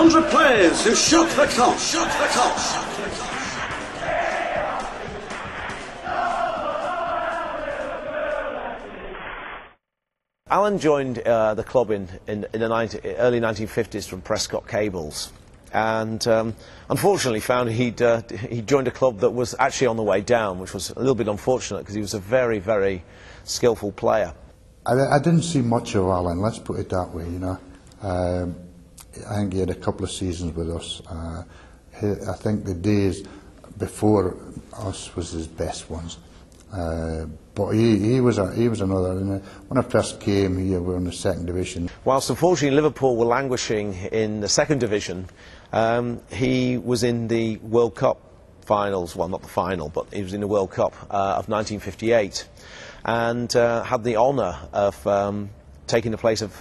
100 players who shook the cup. Alan joined the club in the early 1950s from Prescott Cables, and unfortunately found he'd joined a club that was actually on the way down, which was a little bit unfortunate because he was a very, very skillful player. I didn't see much of Alan, let's put it that way, you know. I think he had a couple of seasons with us. I think the days before us was his best ones. But he was another. When I first came here, we were in the second division. Whilst unfortunately Liverpool were languishing in the second division, he was in the World Cup finals. Well, not the final, but he was in the World Cup of 1958, and had the honour of taking the place of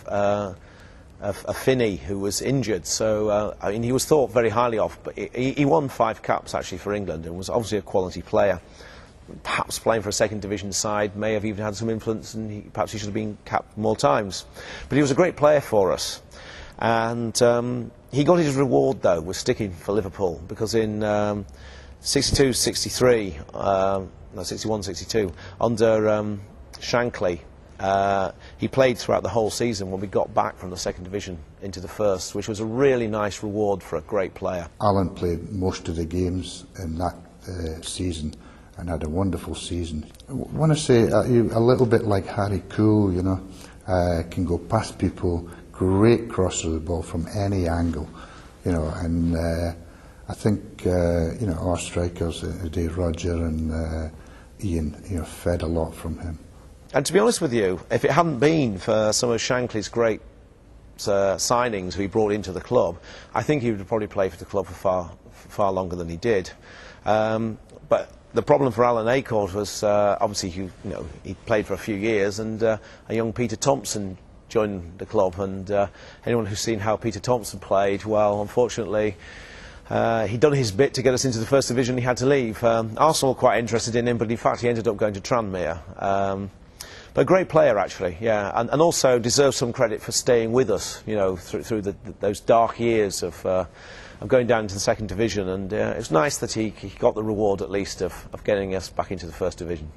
Finney, who was injured. So I mean, he was thought very highly of. But he won 5 caps actually for England, and was obviously a quality player. Perhaps playing for a second division side may have even had some influence, and perhaps he should have been capped more times. But he was a great player for us, and he got his reward though with sticking for Liverpool, because in 62-63, no 61-62, under Shankly, he played throughout the whole season when we got back from the second division into the first, which was a really nice reward for a great player. Alan played most of the games in that season and had a wonderful season. I want to say a little bit like Harry Coole, you know, can go past people, great crosser of the ball from any angle, you know, and I think, you know, our strikers, Dave Roger and Ian, you know, fed a lot from him. And to be honest with you, if it hadn't been for some of Shankly's great signings he brought into the club, I think he would have probably played for the club for far longer than he did. But the problem for Alan Acorn was obviously he played for a few years, and a young Peter Thompson joined the club, and anyone who's seen how Peter Thompson played, well, unfortunately he'd done his bit to get us into the first division. He had to leave. Arsenal were quite interested in him, but in fact he ended up going to Tranmere. But a great player actually, yeah, and also deserves some credit for staying with us, you know, through those dark years of going down into the second division, and it's nice that he got the reward at least of getting us back into the first division.